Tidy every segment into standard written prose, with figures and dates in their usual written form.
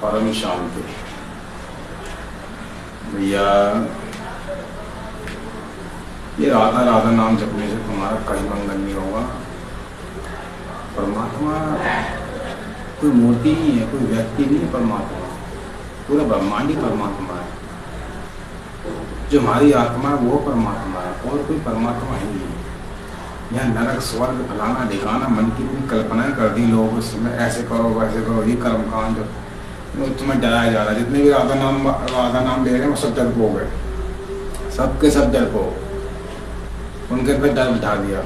परम शांति। भैया ये राधा राधा नाम जपने से तुम्हारा कहीं मंगल नहीं होगा। परमात्मा कोई मूर्ति नहीं है, कोई व्यक्ति नहीं है। परमात्मा पूरा ब्रह्मांड ही परमात्मा है। जो हमारी आत्मा है वो परमात्मा है, और कोई परमात्मा ही नहीं। यहाँ नरक स्वर्ग फलाना ढिकाना मन की कोई कल्पनाएं कर दी लोग, उसमें ऐसे करो वैसे करो, ये कर्मकांड तुम्हें डराया जा रहा है। जितने भी राधा नाम ले रहे हैं वो सब डरपोक है, सबके सब डरपोक। उनके पे डर बिठा दिया,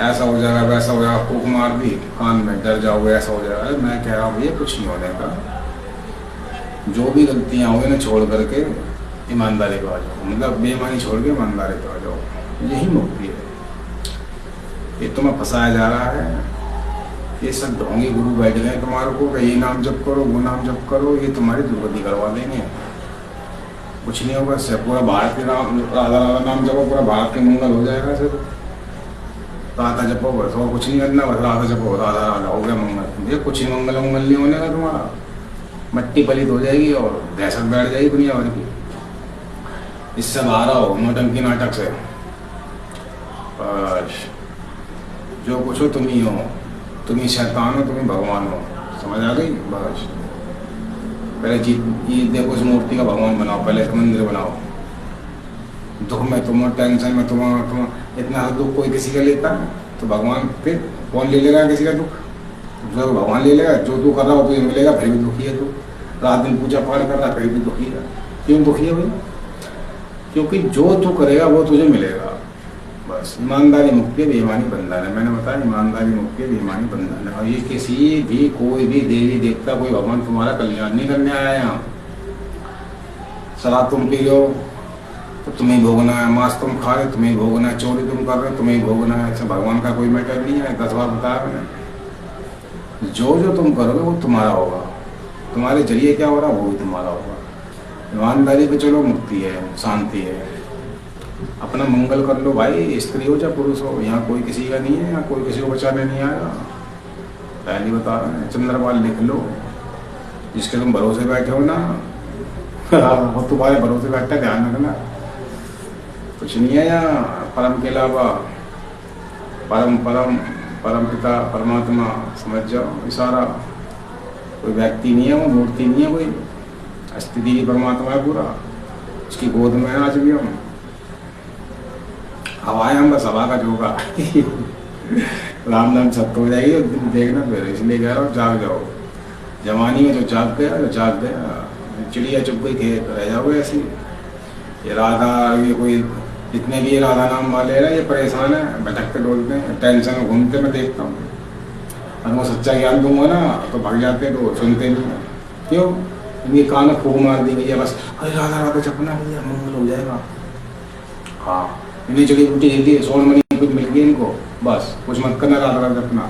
ऐसा हो जाएगा वैसा हो जाएगा, फूक मार दी कान में, डर जाओगे ऐसा हो जाएगा। अरे मैं कह रहा हूँ ये कुछ नहीं होने का। जो भी गलतियाँ हुई ना छोड़ करके ईमानदारी पे आ जाओ, मतलब बेईमानी छोड़ के ईमानदारी पे आ जाओ, यही मुक्ति है। ये तुम्हें फंसाया जा रहा है, ये सब ढोंगी गुरु बैठ गए तुम्हारे को कि ये नाम जप करो वो नाम जप करो, ये तुम्हारी दुर्गति करवा देंगे। कुछ नहीं होगा इससे, पूरा भारत के नाम राधा राधा नाम जपो, पूरा भारत के मंगल हो जाएगा। सिर्फ राधा जपो बस, और कुछ नहीं करना, बस राधा जपो, राधा राधा हो गया मंगल। ये कुछ ही मंगल नहीं होने का तुम्हारा, मट्टी पलित हो जाएगी और दहशत बैठ जाएगी दुनिया भर की। इससे बाहर आओ नौटंकी नाटक से। बस जो कुछ हो तुम ही हो, तुम ही शैतान हो, तुम ही भगवान हो। समझ आ गई? बस पहले ये देखो, उस मूर्ति का भगवान बनाओ, पहले एक मंदिर बनाओ। दुख में तुम, टेंशन में तुम, इतना दुख कोई किसी का लेता है तो भगवान फिर कौन ले लेगा किसी का दुख? जो भगवान ले लेगा। जो तू कर रहा हो तुझे मिलेगा, फिर भी दुखी है तू। रात दिन पूजा पाठ कर रहा फिर भी दुखी है। क्यों दुखी है भाई? क्योंकि जो तू करेगा वो तुझे मिलेगा। बस ईमानदारी मुक्ति है, बेईमानी बंधन है। मैंने बताया ईमानदारी मुक्ति है, बेईमानी बंधन है। और ये किसी भी कोई भी देवी देवता कोई भगवान तुम्हारा कल्याण नहीं करने आया है यहाँ। शराब तुम पी लो तो तुम्हें भोगना है, मांस तुम खा रहे तुम्हें भोगना है, चोरी तुम कर रहे तुम्हें भोगना है। ऐसा भगवान का कोई मैटर नहीं है। 10 बार बताया मैंने। जो जो तुम करोगे वो तुम्हारा होगा, तुम्हारे जरिए क्या हो रहा है वो भी तुम्हारा होगा। ईमानदारी पे चलो, मुक्ति है, शांति है। अपना मंगल कर लो भाई, स्त्री हो या पुरुष हो, यहाँ कोई किसी का नहीं है, यहाँ कोई किसी को बचाने नहीं आया। पहले बता रहे हैं, चंद्रपाल लिख लो। जिसके तुम भरोसे बैठे हो ना वो तुम्हारे भरोसे बैठा, ध्यान रखना। कुछ नहीं है यहाँ परम के अलावा। परम परम परम पिता परमात्मा समझ जाओ। इशारा कोई व्यक्ति नहीं है, वो मूर्ति नहीं है, कोई अस्तित्व परमात्मा है पूरा। उसकी गोद में है आज भी हम। हवा है हम, बस हवा का झोंका राम नाम सत्य हो जाएगी देखना। फिर इसलिए कह रहा हूँ जाग जाओ। जवानी में जो जाग गया जो जाग गया, चिड़िया चुप गई खेत रह जाओगे ऐसी। ये राधा, ये कोई जितने भी ये राधा नाम वाले हैं ये परेशान है, भटकते डोलते हैं, टेंशन में घूमते। मैं देखता हूँ और वो सच्चा ज्ञान दूंगा ना तो भाग जाते हैं, तो सुनते नहीं हैं। क्यों? इनके कान में फूक मार दी गई है बस। अरे राधा राधा जपना भैया मंगल हो जाएगा। हाँ, इन्हें जड़ी बूटी दे दी, सोन मनी कुछ मिल गई इनको, बस कुछ मत करना, राधा राधा जपना।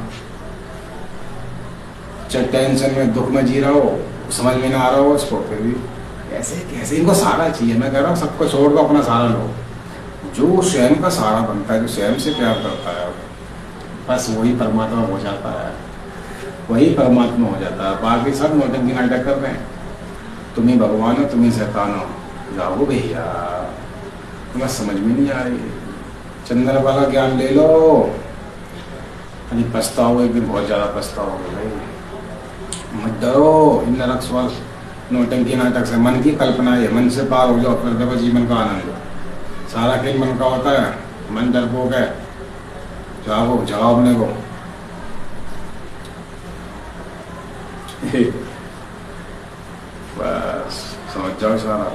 चाहे टेंशन में दुख में जी रहा हो, समझ में ना आ रहा हो उसको, फिर भी कैसे कैसे इनको सहारा चाहिए। मैं कह रहा हूँ सबको छोड़ दो, अपना सहारा लो। जो स्वयं का सहारा बनता है, जो स्वयं से प्यार करता है, बस वही परमात्मा हो जाता है, वही परमात्मा हो जाता है। बाकी सब नौटंकी नाटक कर रहे हैं। तुम ही भगवान हो, तुम ही शैतान हो। जाओ भैया, तुम्हें समझ में नहीं आ रही। चंद्र वाला ज्ञान ले लो, अभी पछताओगे, फिर बहुत ज़्यादा पछताओगे भाई। मत डरो इन नरक स्वर्ग नौटंकी नाटक से। मन की कल्पना है, मन से पार हो जाओ, फिर देखो जीवन का आनंद। सारा खेल मन का होता है, मन डरपोक है। जाओ जाओ अपने को बस समझ जाओ सारा।